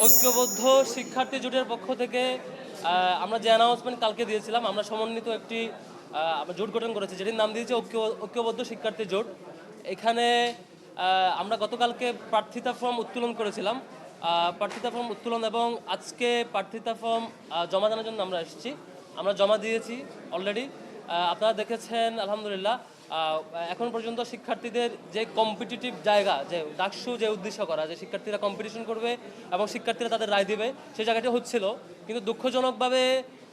ঐক্যবদ্ধ শিক্ষার্থী জোটের পক্ষ থেকে আমরা যে অ্যানাউন্সমেন্ট কালকে দিয়েছিলাম, আমরা সমন্বিত একটি আমরা জোট গঠন করেছি, যেটির নাম দিয়েছি ঐক্যবদ্ধ শিক্ষার্থী জোট। এখানে আমরা গতকালকে প্রার্থিতা ফর্ম উত্তোলন করেছিলাম। প্রার্থিতা ফর্ম উত্তোলন এবং আজকে প্রার্থিতা ফর্ম জমা দেওয়ার জন্য আমরা এসেছি। আমরা জমা দিয়েছি অলরেডি। আপনারা দেখেছেন আলহামদুলিল্লাহ। এখন পর্যন্ত শিক্ষার্থীদের যে কম্পিটিটিভ জায়গা, যে ডাকসু যে উদ্দেশ্য করা, যে শিক্ষার্থীরা কম্পিটিশন করবে এবং শিক্ষার্থীরা তাদের রায় দিবে, সেই জায়গাটি হচ্ছিল। কিন্তু দুঃখজনকভাবে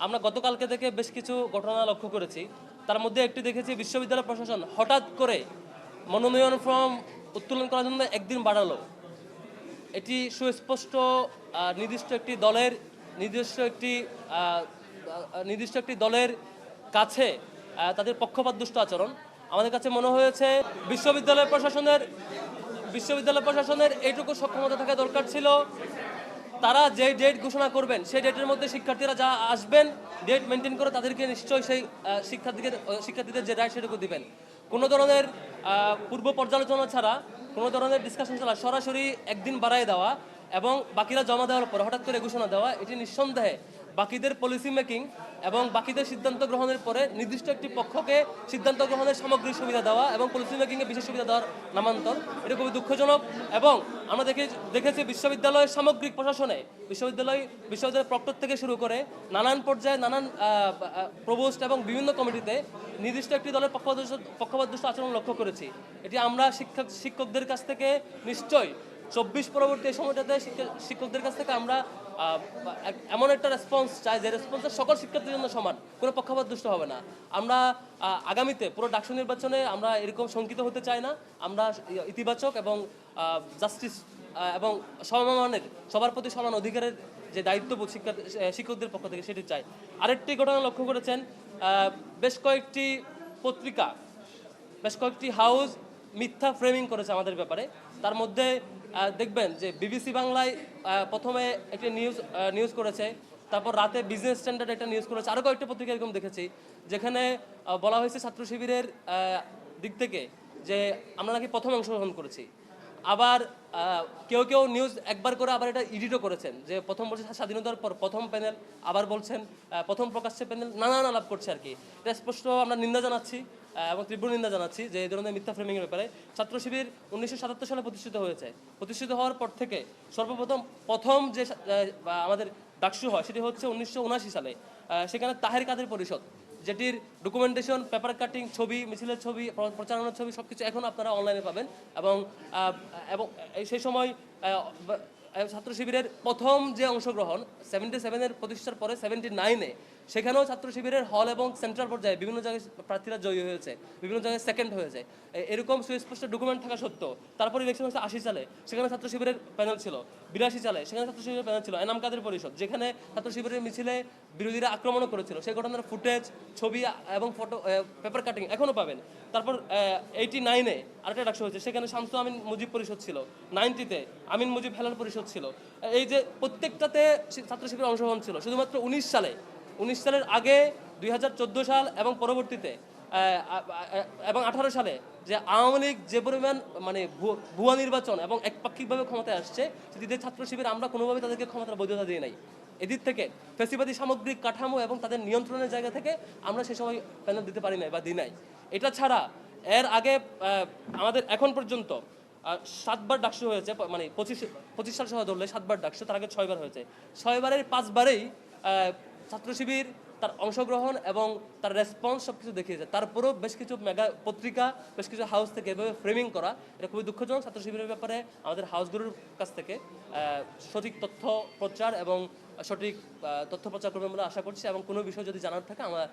আমরা গতকালকে থেকে বেশ কিছু ঘটনা লক্ষ্য করেছি। তার মধ্যে একটি দেখেছি, বিশ্ববিদ্যালয় প্রশাসন হঠাৎ করে মনোনয়ন ফর্ম উত্তোলন করার জন্য একদিন বাড়ালো। এটি সুস্পষ্ট নির্দিষ্ট একটি দলের নির্দিষ্ট একটি দলের কাছে তাদের পক্ষপাতদুষ্ট আচরণ। আমাদের কাছে মনে হয়েছে বিশ্ববিদ্যালয় প্রশাসনের এইটুকু সক্ষমতা থাকা দরকার ছিল, তারা যে ডেট ঘোষণা করবেন সেই ডেটের মধ্যে শিক্ষার্থীরা যা আসবেন ডেট মেনটেন করে তাদেরকে নিশ্চয়ই সেই শিক্ষার্থীদের যে রাইট সেটুকু দিবেন। কোনো ধরনের পূর্ব পর্যালোচনা ছাড়া, কোনো ধরনের ডিসকাশন ছাড়া সরাসরি একদিন বাড়ায় দেওয়া এবং বাকিরা জমা দেওয়ার পর হঠাৎ করে ঘোষণা দেওয়া, এটি নিঃসন্দেহে বাকিদের পলিসি মেকিং এবং বাকিদের সিদ্ধান্ত গ্রহণের পরে নির্দিষ্ট একটি পক্ষকে সিদ্ধান্ত গ্রহণের সামগ্রিক সুবিধা দেওয়া এবং পলিসি মেকিংয়ে বিশেষ সুবিধা দেওয়ার নামান্তর। এটা খুবই দুঃখজনক। এবং আমরা দেখেছি বিশ্ববিদ্যালয়ের সামগ্রিক প্রশাসনে, বিশ্ববিদ্যালয়ের প্রক্টর থেকে শুরু করে নানান পর্যায়ে নানান প্রভোস্ট এবং বিভিন্ন কমিটিতে নির্দিষ্ট একটি দলের পক্ষপাতদুষ্ট আচরণ লক্ষ্য করেছি। এটি আমরা শিক্ষকদের কাছ থেকে নিশ্চয়ই 24 পরবর্তী সময়টাতে শিক্ষকদের কাছ থেকে আমরা এমন একটা রেসপন্স চাই যে রেসপন্সের সকল শিক্ষার্থীর জন্য সমান, কোনো পক্ষপাতদুষ্ট হবে না। আমরা আগামীতে পুরো ডাকসু নির্বাচনে আমরা এরকম শঙ্কিত হতে চাই না। আমরা ইতিবাচক এবং জাস্টিস এবং সমমানের, সবার প্রতি সমান অধিকারের যে দায়িত্ববোধ শিক্ষকদের পক্ষ থেকে সেটি চাই। আরেকটি ঘটনা লক্ষ্য করেছেন, বেশ কয়েকটি হাউস মিথ্যা ফ্রেমিং করেছে আমাদের ব্যাপারে। তার মধ্যে দেখবেন যে বিবিসি বাংলায় প্রথমে একটি নিউজ করেছে, তারপর রাতে বিজনেস স্ট্যান্ডার্ড একটা নিউজ করেছে, আরও কয়েকটা পত্রিকা এরকম দেখেছি যেখানে বলা হয়েছে ছাত্র শিবিরের দিক থেকে যে আমরা নাকি প্রথম অংশগ্রহণ করেছি। আবার কেউ নিউজ একবার করে আবার এটা এডিটও করেছেন, যে প্রথম বলছে স্বাধীনতার পর প্রথম প্যানেল, আবার বলছেন প্রথম প্রকাশ্যে প্যানেল, নানান আলাপ করছে আর কি। এটা স্পষ্ট আমরা নিন্দা জানাচ্ছি এবং তীব্র নিন্দা জানাচ্ছি যে এই ধরনের মিথ্যা ফ্রেমিংয়ের ব্যাপারে। ছাত্র শিবির 1977 সালে প্রতিষ্ঠিত হওয়ার পর থেকে প্রথম যে আমাদের ডাকসু হয় সেটি হচ্ছে 1979 সালে। সেখানে তাহের কাদের পরিষদ, যেটির ডকুমেন্টেশন, পেপার কাটিং, ছবি, মিছিলের ছবি, প্রচারণার ছবি সব কিছু এখন আপনারা অনলাইনে পাবেন। এবং সেই সময় ছাত্র শিবিরের প্রথম যে অংশগ্রহণ 77-এর প্রতিষ্ঠার পরে 79-এ, সেখানেও ছাত্র শিবিরের হল এবং সেন্ট্রাল পর্যায়ে বিভিন্ন জায়গায় প্রার্থীরা জয়ী হয়েছে, বিভিন্ন জায়গায় সেকেন্ড হয়েছে। এরকম সুস্পষ্ট ডকুমেন্ট থাকা সত্ত্বেও তারপরে ইলেকশন হচ্ছে 80 সালে, সেখানে ছাত্র শিবিরের প্যানেল ছিল। 82 সালে সেখানে ছাত্র শিবিরের প্যানেল ছিল। এনাম কাদের পরিষদ, যেখানে ছাত্র শিবিরের মিছিলে বিরোধীরা আক্রমণও করেছিল, সেই ঘটনার ফুটেজ, ছবি এবং ফটো, পেপার কাটিং এখনও পাবেন। তারপর 89-এ আরেকটা ডাকসু হয়েছে, সেখানে শামসু আমিন মুজিব পরিষদ ছিল। 90-তে আমিন মুজিব হেলাল পরিষদ ছিল। এই যে প্রত্যেকটাতে ছাত্র শিবিরের অংশগ্রহণ ছিল। শুধুমাত্র 19 সালের আগে 2014 সাল এবং পরবর্তীতে এবং 18 সালে যে আওয়ামী লীগ যে পরিমাণ মানে ভুয়া নির্বাচন এবং একপাক্ষিকভাবে ক্ষমতায় আসছে, সেটিতে ছাত্র শিবির আমরা কোনোভাবে তাদেরকে ক্ষমতার বৈধতা দিয়ে নাই। এদিক থেকে ফ্যাসিবাদী সামগ্রিক কাঠামো এবং তাদের নিয়ন্ত্রণের জায়গা থেকে আমরা সে সময় প্যানেল দিতে পারি নাই বা দিই নাই। এটা ছাড়া এর আগে আমাদের এখন পর্যন্ত 7বার ডাকসু হয়েছে, মানে 25 সাল সহ ধরলে 7বার ডাকসু, তার আগে 6বার হয়েছে। 6বারের 5বারেই ছাত্র শিবির তার অংশগ্রহণ এবং তার রেসপন্স সব কিছু দেখিয়েছে। তারপরেও বেশ কিছু মেগা পত্রিকা, বেশ কিছু হাউস থেকে এভাবে ফ্রেমিং করা, এটা খুবই দুঃখজনক। ছাত্র শিবিরের ব্যাপারে আমাদের হাউসগুলোর কাছ থেকে সঠিক তথ্য প্রচার এবং সঠিক তথ্য প্রচার করবেন বলে আশা করছি। এবং কোনো বিষয় যদি জানার থাকে আমরা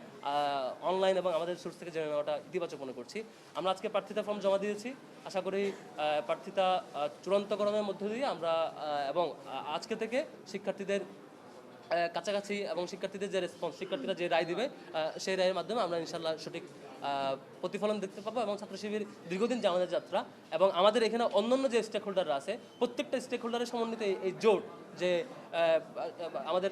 অনলাইন এবং আমাদের সোর্স থেকে জেনে নেওয়াটা ইতিবাচক মনে করছি। আমরা আজকে প্রার্থিতা ফর্ম জমা দিয়েছি। আশা করি প্রার্থিতা চূড়ান্তকরণের মধ্য দিয়ে আমরা এবং আজকে থেকে শিক্ষার্থীদের কাছাকাছি এবং শিক্ষার্থীদের যে রেসপন্স, শিক্ষার্থীরা যে রায় দিবে সেই রায়ের মাধ্যমে আমরা ইনশাল্লাহ সঠিক প্রতিফলন দেখতে পাবো। এবং ছাত্র শিবির দীর্ঘদিন যে আমাদের যাত্রা এবং আমাদের এখানে অন্যান্য যে স্টেক হোল্ডাররা আছে, প্রত্যেকটা স্টেক হোল্ডারের সমন্বিত এই জোট, যে আমাদের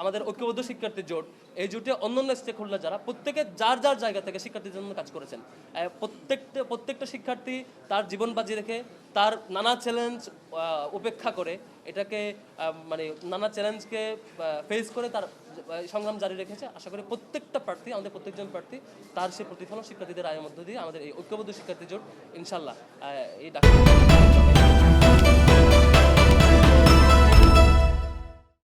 আমাদের ঐক্যবদ্ধ শিক্ষার্থী জোট, এই জোটে অন্যান্য স্টেক হোল্ডার যারা প্রত্যেকে যার যার জায়গা থেকে শিক্ষার্থীদের জন্য কাজ করেছেন। প্রত্যেকটা শিক্ষার্থী তার জীবন বাজি রেখে তার নানা চ্যালেঞ্জ উপেক্ষা করে এটাকে মানে নানা চ্যালেঞ্জকে ফেস করে তার সংগ্রাম জারি রেখেছে। আশা করি প্রত্যেকটা প্রার্থী, আমাদের প্রত্যেকজন প্রার্থী তার সে প্রতিফলন শিক্ষার্থীদের আয়ের মধ্য দিয়ে আমাদের এই ঐক্যবদ্ধ শিক্ষার্থী জোট ইনশাল্লাহ এই ডাক্তার